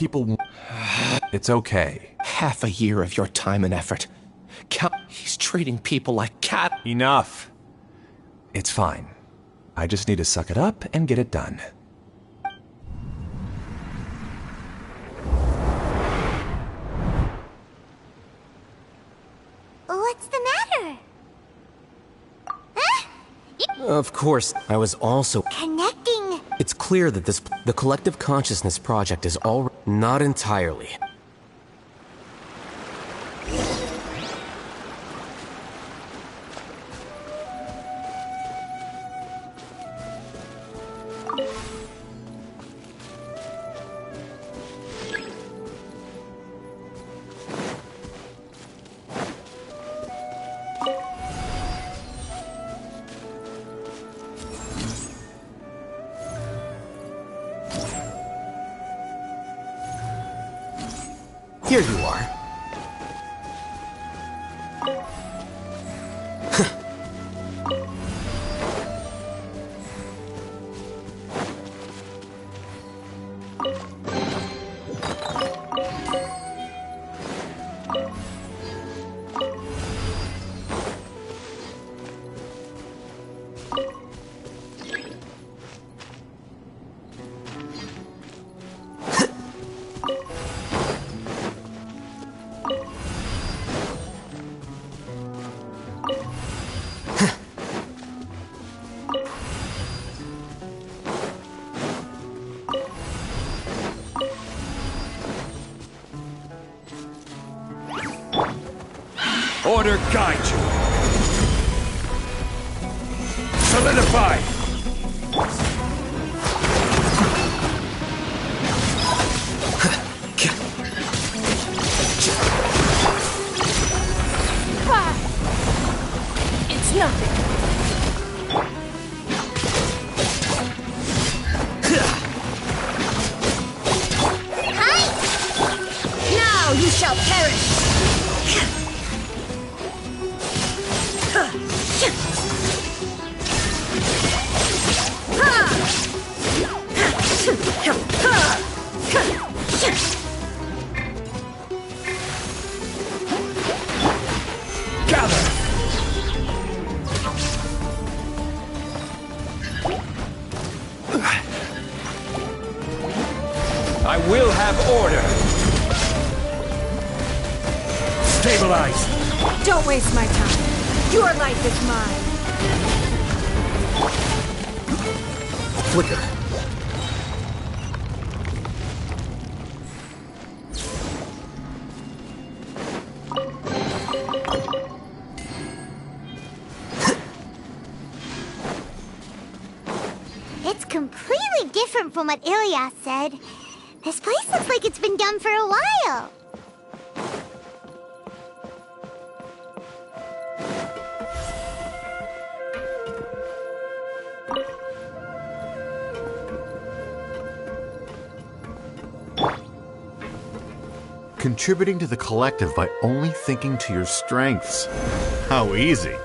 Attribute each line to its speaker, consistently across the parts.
Speaker 1: People... It's okay.
Speaker 2: Half a year of your time and effort. He's treating people like cat...
Speaker 1: Enough. It's fine. I just need to suck it up and get it done.
Speaker 3: What's the matter? Huh?
Speaker 4: Of course, I was also...
Speaker 3: Connecting.
Speaker 4: It's clear that the Collective Consciousness Project is all... Not entirely. Here you are.
Speaker 5: Order guide you. Solidify.
Speaker 6: It's nothing.
Speaker 3: Hi!
Speaker 6: Now you shall perish.
Speaker 5: I will have order. Stabilize.
Speaker 6: Don't waste my time. Your life is mine.
Speaker 4: Flicker.
Speaker 3: It's completely different from what Ilyas said. This place looks like it's been done for a while.
Speaker 7: Contributing to the collective by only thinking to your strengths. How easy.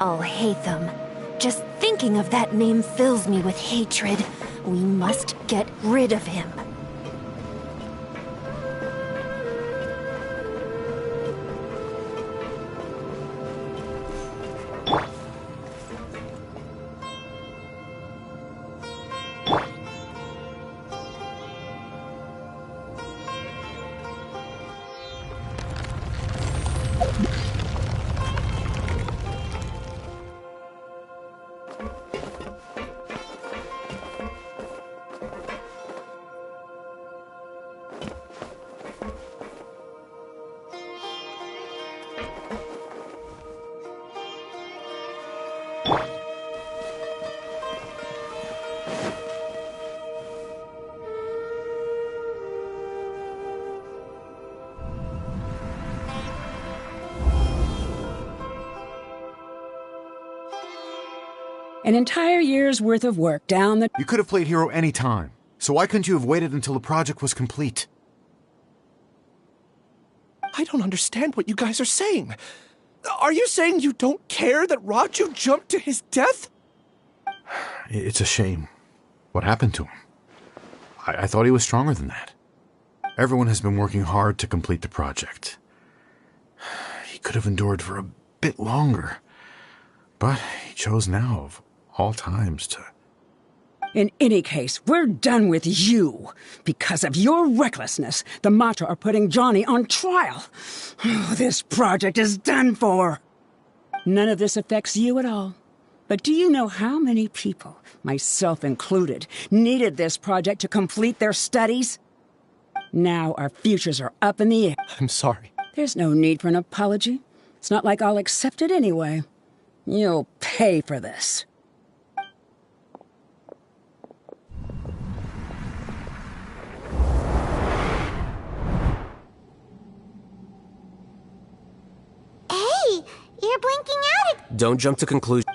Speaker 6: I'll hate them. Just thinking of that name fills me with hatred. We must get rid of him.
Speaker 8: An entire year's worth of work down the...
Speaker 7: You could have played hero any time, so why couldn't you have waited until the project was complete?
Speaker 2: I don't understand what you guys are saying. Are you saying you don't care that Raju jumped to his death?
Speaker 7: It's a shame. What happened to him? I thought he was stronger than that. Everyone has been working hard to complete the project. He could have endured for a bit longer. But he chose now, of all times, to...
Speaker 8: In any case, we're done with you. Because of your recklessness, the Matra are putting Johnny on trial. This project is done for. None of this affects you at all. But do you know how many people, myself included, needed this project to complete their studies? Now our futures are up in the air.
Speaker 2: I'm sorry.
Speaker 8: There's no need for an apology. It's not like I'll accept it anyway. You'll pay for this.
Speaker 3: Hey, you're blinking out at...
Speaker 4: Don't jump to conclusions.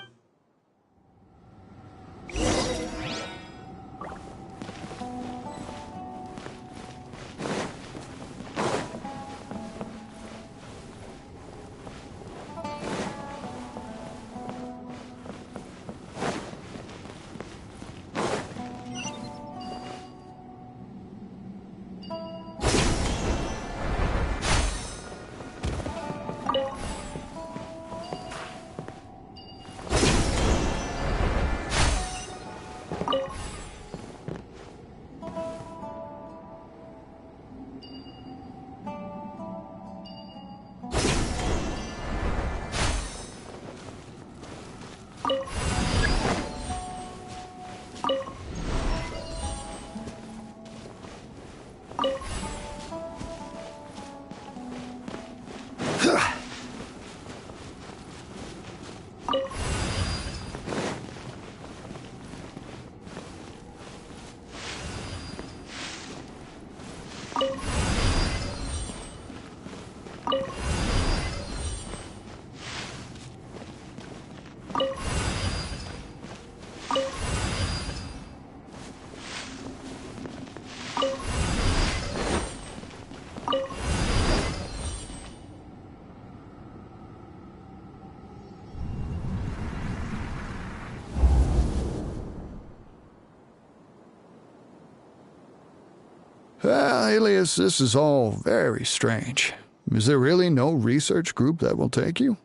Speaker 9: Well, Alias, this is all very strange. Is there really no research group that will take you?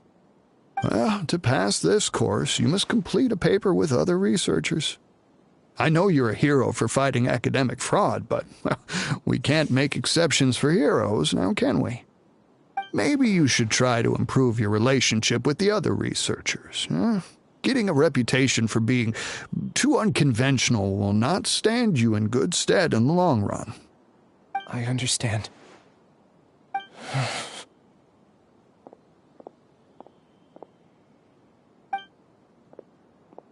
Speaker 9: Well, to pass this course, you must complete a paper with other researchers. I know you're a hero for fighting academic fraud, but well, we can't make exceptions for heroes, now can we? Maybe you should try to improve your relationship with the other researchers. Getting a reputation for being too unconventional will not stand you in good stead in the long run.
Speaker 2: I understand.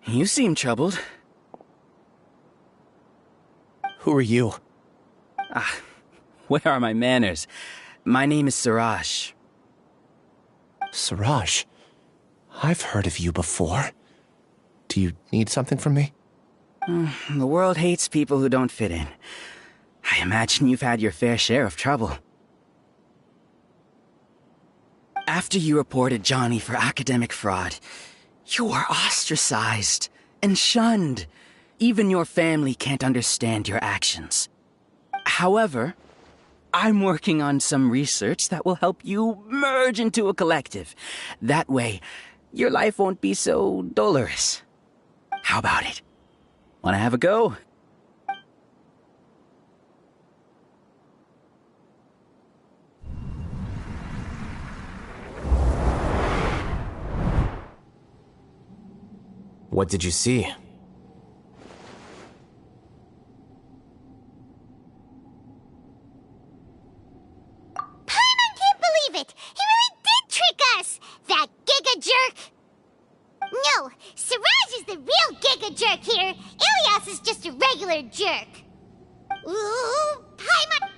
Speaker 10: You seem troubled.
Speaker 2: Who are you?
Speaker 10: Where are my manners? My name is Suraj.
Speaker 2: Suraj. I've heard of you before. Do you need something from me?
Speaker 10: The world hates people who don't fit in. I imagine you've had your fair share of trouble. After you reported Johnny for academic fraud, you were ostracized and shunned. Even your family can't understand your actions. However, I'm working on some research that will help you merge into a collective. That way, your life won't be so dolorous. How about it? Wanna have a go?
Speaker 4: What did you see?
Speaker 3: Paimon can't believe it! He really did trick us! That giga jerk! No, Siraj is the real giga jerk here. Ilias is just a regular jerk. Ooh, Paimon!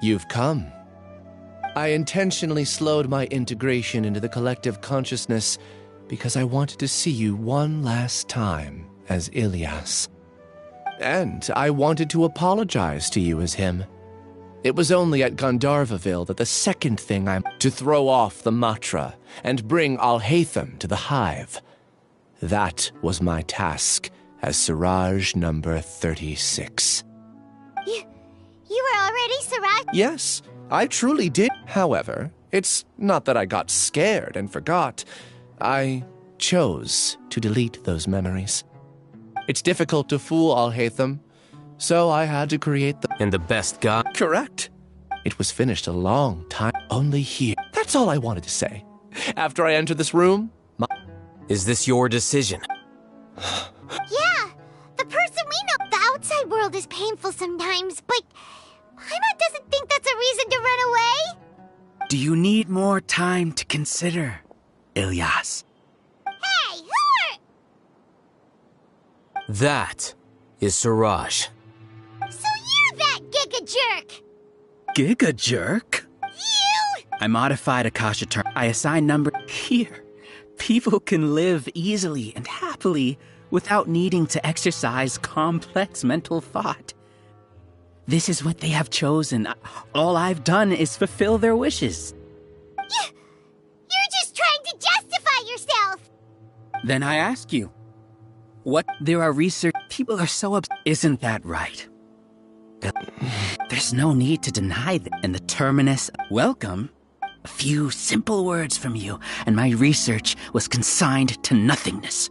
Speaker 2: You've come. I intentionally slowed my integration into the collective consciousness because I wanted to see you one last time as Ilias. And I wanted to apologize to you as him. It was only at Gandharvaville that the second thing to throw off the Matra and bring Alhaitham to the Hive. That was my task as Siraj number 36.
Speaker 3: You were already Siraj?
Speaker 2: Yes, I truly did. However, it's not that I got scared and forgot. I chose to delete those memories. It's difficult to fool Alhaitham, so I had to create the...
Speaker 4: And the best guy?
Speaker 2: Correct. It was finished a long time, only here. That's all I wanted to say. After I entered this room,
Speaker 4: Is this your decision?
Speaker 3: Yeah, the person we know. The outside world is painful sometimes, but Paimon doesn't think that's a reason to run away.
Speaker 10: Do you need more time to consider, Ilias?
Speaker 3: Hey, who are...
Speaker 4: That is Siraj.
Speaker 3: So you're that Giga Jerk!
Speaker 10: Giga Jerk?
Speaker 3: You!
Speaker 10: I modified Akasha term. I assign number here. People can live easily and happily without needing to exercise complex mental thought. This is what they have chosen. All I've done is fulfill their wishes.
Speaker 3: You're just trying to justify yourself!
Speaker 10: Then I ask you, what? There are research. People are so Isn't that right? There's no need to deny that. And the terminus, welcome. A few simple words from you, and my research was consigned to nothingness.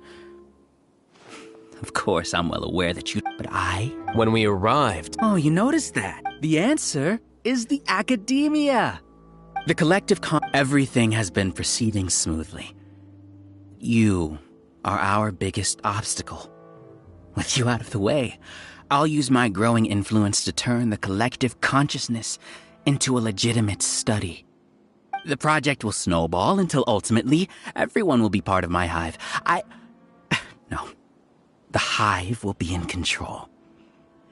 Speaker 10: Of course, I'm well aware that you... But I...
Speaker 4: When we arrived...
Speaker 10: Oh, you noticed that? The answer is the academia. The collective everything has been proceeding smoothly. You are our biggest obstacle. With you out of the way, I'll use my growing influence to turn the collective consciousness into a legitimate study. The project will snowball until ultimately everyone will be part of my hive. No. The hive will be in control.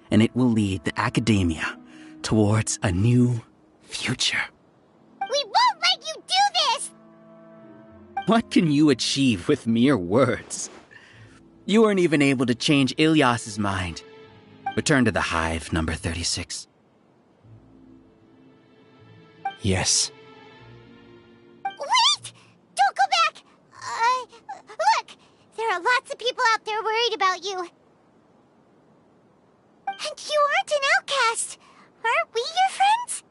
Speaker 10: And it will lead the academia towards a new future.
Speaker 3: We won't let you do this!
Speaker 10: What can you achieve with mere words? You weren't even able to change Ilias's mind. Return to the hive, number 36.
Speaker 2: yes.
Speaker 3: Wait! Don't go back! Look! There are lots of people out there worried about you. And you aren't an outcast. Aren't we your friends?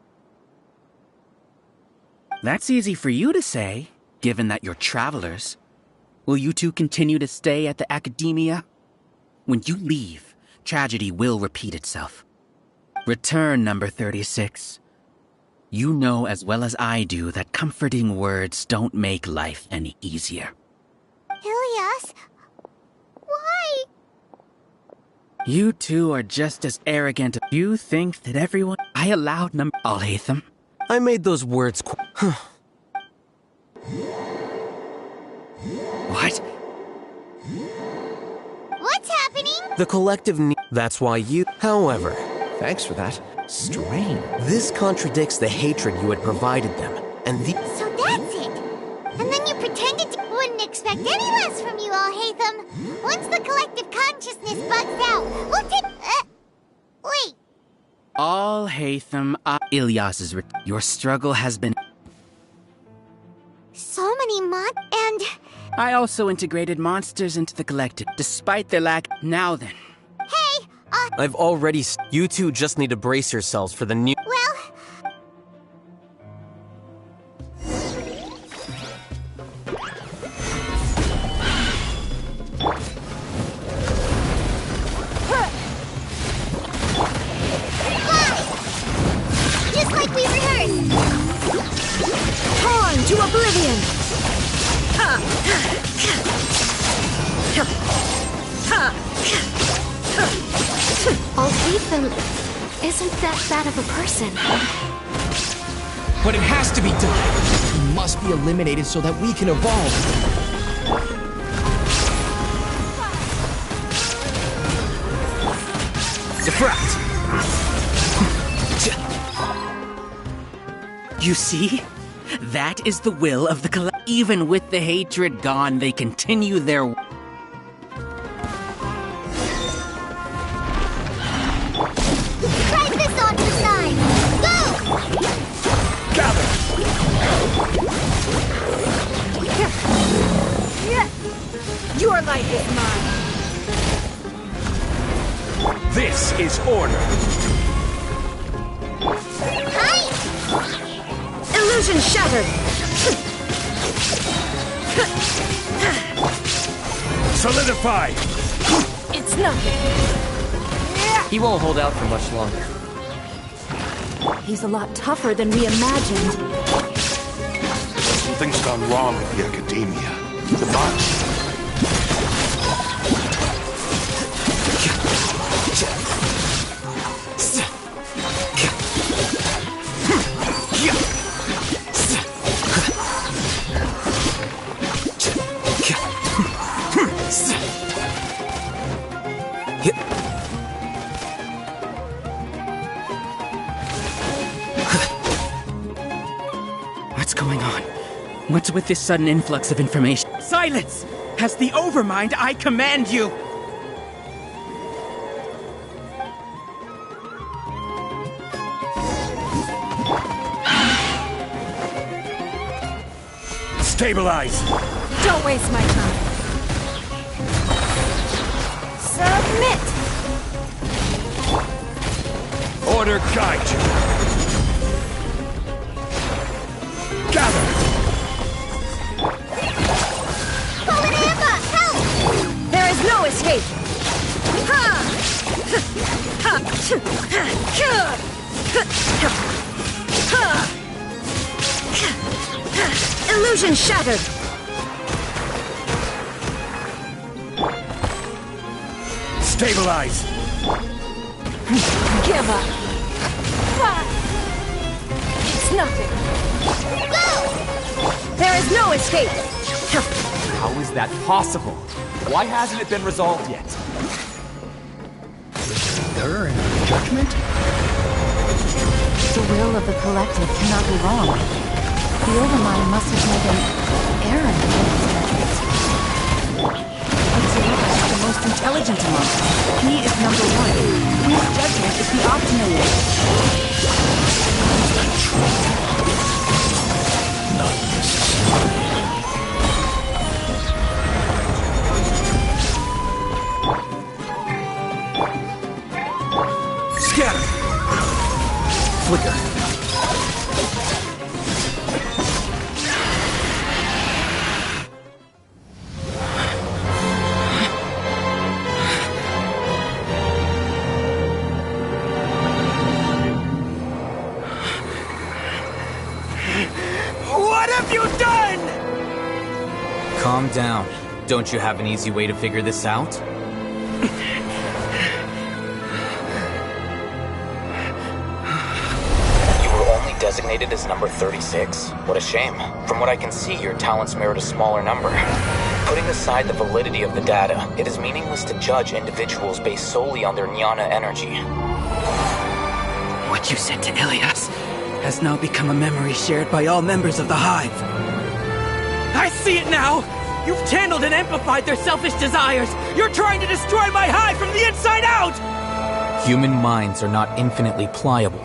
Speaker 10: That's easy for you to say, given that you're travelers. Will you two continue to stay at the academia? When you leave, tragedy will repeat itself. Return, number 36. You know as well as I do that comforting words don't make life any easier.
Speaker 3: Ilias? Why?
Speaker 10: You two are just as arrogant. You think that everyone... I allowed Alhaitham.
Speaker 4: I made those words
Speaker 10: What?
Speaker 3: What's happening?
Speaker 4: The collective That's why you... However,
Speaker 2: Thanks for that. Strange.
Speaker 4: this contradicts the hatred you had provided them, and the...
Speaker 3: So that's it. And then you pretended to... Wouldn't expect any less from you, Alhaitham. Once the collective consciousness bugs out, we'll take... Wait.
Speaker 10: Alhaitham, Ilias's... Your struggle has been...
Speaker 3: So many and...
Speaker 10: I also integrated monsters into the collective, despite their lack... Now then.
Speaker 3: Hey,
Speaker 4: I've already... You two just need to brace yourselves for the new...
Speaker 3: well... Just like we rehearsed!
Speaker 6: Torn to oblivion!
Speaker 11: Alhaitham isn't that bad of a person.
Speaker 2: But it has to be done. He must be eliminated so that we can evolve.
Speaker 10: Defract! You see? That is the will of the collective. Even with the hatred gone, they continue their...
Speaker 3: Drive this onto the side! Go!
Speaker 5: Gather!
Speaker 6: Your life is mine.
Speaker 5: This is order.
Speaker 3: Hi!
Speaker 6: Illusion shattered.
Speaker 5: Solidify!
Speaker 6: It's nothing.
Speaker 4: He won't hold out for much longer.
Speaker 6: He's a lot tougher than we imagined.
Speaker 11: Something's gone wrong with the Academia. The box.
Speaker 10: What's going on? What's with this sudden influx of information? Silence! As the Overmind, I command you!
Speaker 5: Stabilize!
Speaker 6: Don't waste my time. Submit!
Speaker 5: Order guide you! Gather!
Speaker 3: Polinampa, help!
Speaker 6: There is no escape! Ha! Ha! Illusion shattered!
Speaker 5: Stabilize!
Speaker 6: Give up! It's nothing!
Speaker 3: Go!
Speaker 6: There is no escape!
Speaker 1: How is that possible? Why hasn't it been resolved yet?
Speaker 9: Error in our judgment?
Speaker 6: The will of the collective cannot be wrong. The Overmind must have made an error in his judgment. But Zerova is the most intelligent among us. He is number one. His judgment is the optimal one.
Speaker 11: Is that true? Not necessarily.
Speaker 5: Scatter!
Speaker 4: Flicker.
Speaker 10: What have you done?
Speaker 12: Calm down. Don't you have an easy way to figure this out? You were only designated as number 36. What a shame. From what I can see, your talents merit a smaller number. Putting aside the validity of the data, it is meaningless to judge individuals based solely on their jnana energy.
Speaker 10: What you said to Ilias has now become a memory shared by all members of the Hive. I see it now! You've channeled and amplified their selfish desires! You're trying to destroy my Hive from the inside out!
Speaker 12: Human minds are not infinitely pliable,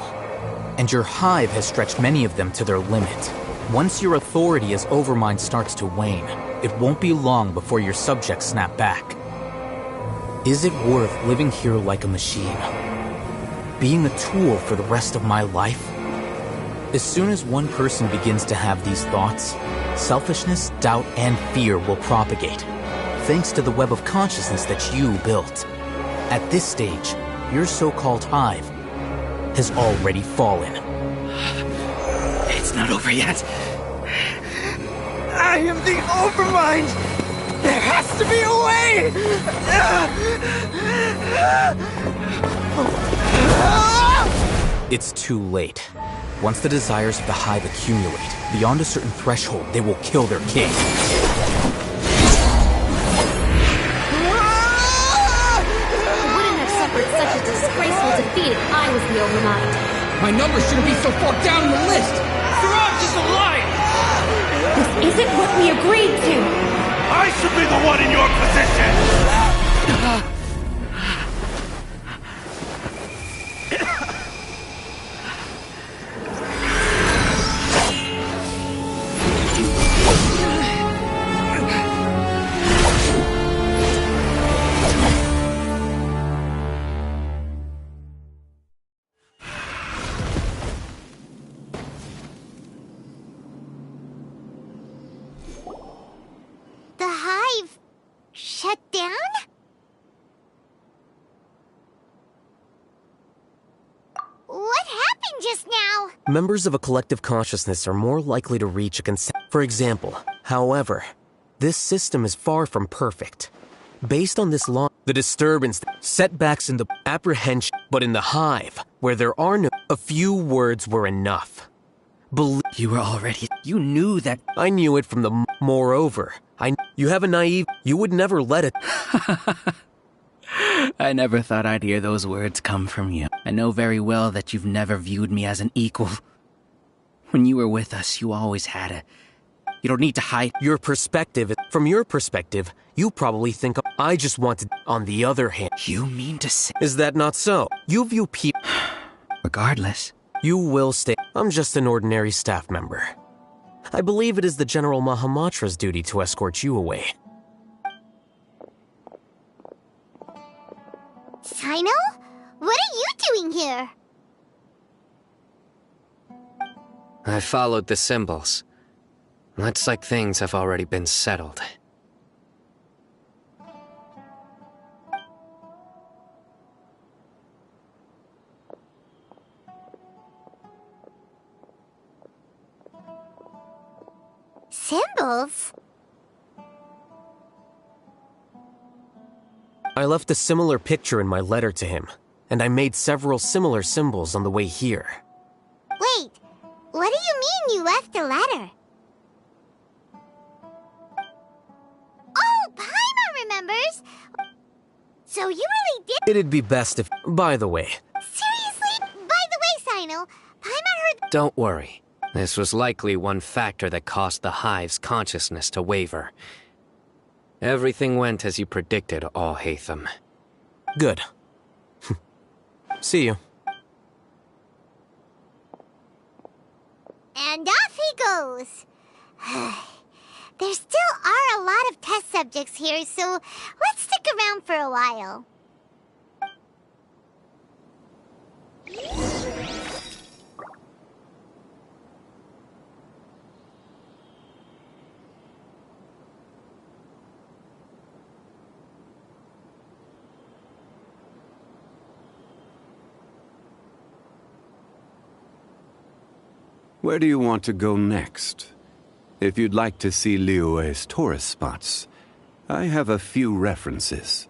Speaker 12: and your Hive has stretched many of them to their limit. Once your authority as Overmind starts to wane, it won't be long before your subjects snap back. Is it worth living here like a machine? Being a tool for the rest of my life? As soon as one person begins to have these thoughts, selfishness, doubt, and fear will propagate, thanks to the web of consciousness that you built. At this stage, your so-called Hive has already fallen.
Speaker 10: It's not over yet. I am the Overmind! There has to be a way!
Speaker 12: It's too late. Once the desires of the Hive accumulate, beyond a certain threshold, they will kill their king.
Speaker 13: I wouldn't have suffered such a disgraceful defeat if I was the Overmind.
Speaker 14: My number shouldn't be so far down in the list! Siraj is a liar!
Speaker 13: This isn't what we agreed to!
Speaker 11: I should be the one in your position!
Speaker 3: The Hive shut down? What happened just now?
Speaker 4: Members of a collective consciousness are more likely to reach a consent. For example, however, this system is far from perfect. Based on this law, the disturbance, setbacks in the apprehension, but in the Hive, where there are no, a few words were enough.
Speaker 10: You were already... You knew that...
Speaker 4: I knew it from the... Moreover, you have a naive... You would never let it...
Speaker 10: I never thought I'd hear those words come from you. I know very well that you've never viewed me as an equal. When you were with us, you always had a... You don't need to hide...
Speaker 4: Your perspective... From your perspective, you probably think I just wanted... On the other hand...
Speaker 10: You mean to say...
Speaker 4: Is that not so? You view people...
Speaker 10: Regardless...
Speaker 4: You will stay... I'm just an ordinary staff member. I believe it is the General Mahamatra's duty to escort you away.
Speaker 3: Sino? What are you doing here?
Speaker 15: I followed the symbols. Looks like things have already been settled.
Speaker 3: Symbols?
Speaker 4: I left a similar picture in my letter to him, and I made several similar symbols on the way here.
Speaker 3: Wait, what do you mean you left a letter? Oh, Paimon remembers! So you really did—
Speaker 4: It'd be best if... By the way...
Speaker 3: Seriously? By the way, Sino, Paimon heard—
Speaker 15: Don't worry. This was likely one factor that caused the Hive's consciousness to waver. Everything went as you predicted, All-Hatham.
Speaker 4: Good. See you.
Speaker 3: And off he goes. There still are a lot of test subjects here, so let's stick around for a while.
Speaker 16: Where do you want to go next? If you'd like to see Liyue's tourist spots, I have a few references.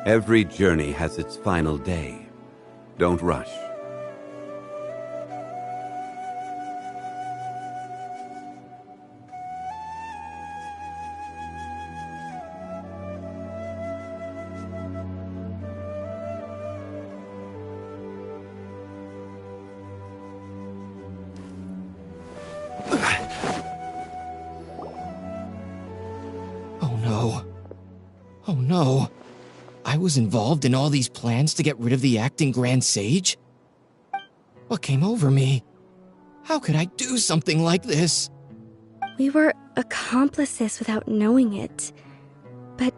Speaker 16: Every journey has its final day. Don't rush.
Speaker 14: Oh no. Oh no. I was involved in all these plans to get rid of the acting Grand Sage? What came over me? How could I do something like this?
Speaker 17: We were accomplices without knowing it. But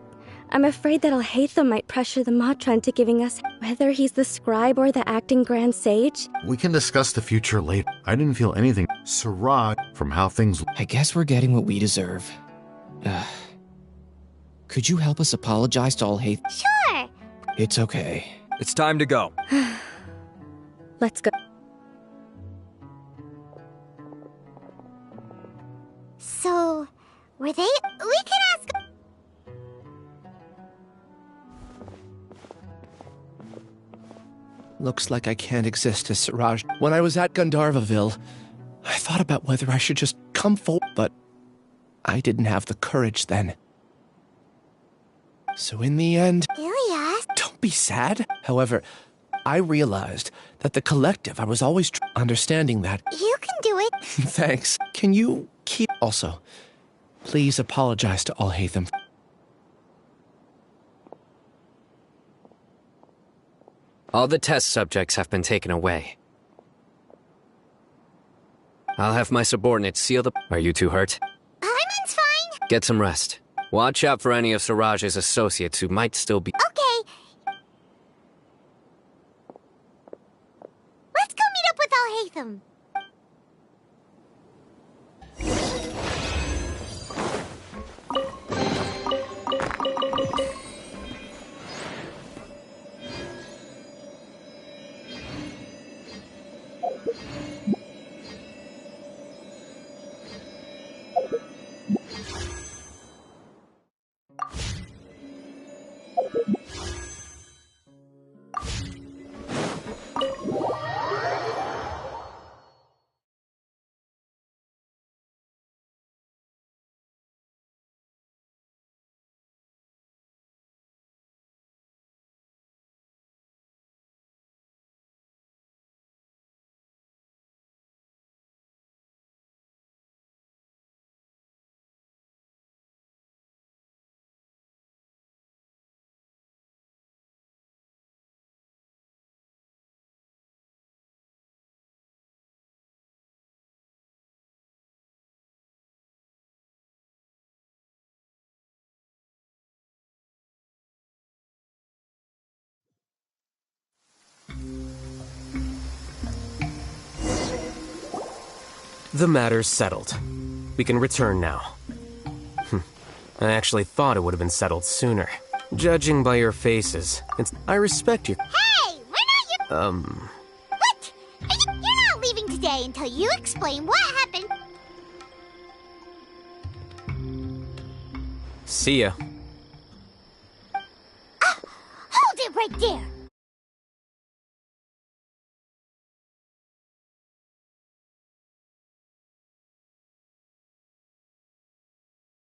Speaker 17: I'm afraid that Alhaitham might pressure the Matra into giving us whether he's the scribe or the acting Grand Sage.
Speaker 7: We can discuss the future later. I didn't feel anything. Siraj, from how things...
Speaker 14: I guess we're getting what we deserve. Could you help us apologize to Alhaitham?
Speaker 3: Sure!
Speaker 14: It's okay.
Speaker 5: It's time to go.
Speaker 17: Let's go.
Speaker 3: So, were they... We can ask...
Speaker 2: Looks like I can't exist as Siraj. When I was at Gandharvaville, I thought about whether I should just come forward, but I didn't have the courage then. So in the end...
Speaker 3: Ilias?
Speaker 2: Don't be sad. However, I realized that the collective, I was always understanding that...
Speaker 3: You can do it.
Speaker 2: Thanks. Can you keep... Also, please apologize to Alhaitham.
Speaker 15: All the test subjects have been taken away. I'll have my subordinates seal the... Are you too hurt?
Speaker 3: Hyman's fine.
Speaker 15: Get some rest. Watch out for any of Siraj's associates who might still be...
Speaker 3: Okay. Let's go meet up with Alhaitham.
Speaker 4: The matter's settled. We can return now. I actually thought it would have been settled sooner. Judging by your faces, I respect your...
Speaker 3: Hey! We're not your... What? You're not leaving today until you explain what happened.
Speaker 4: See ya.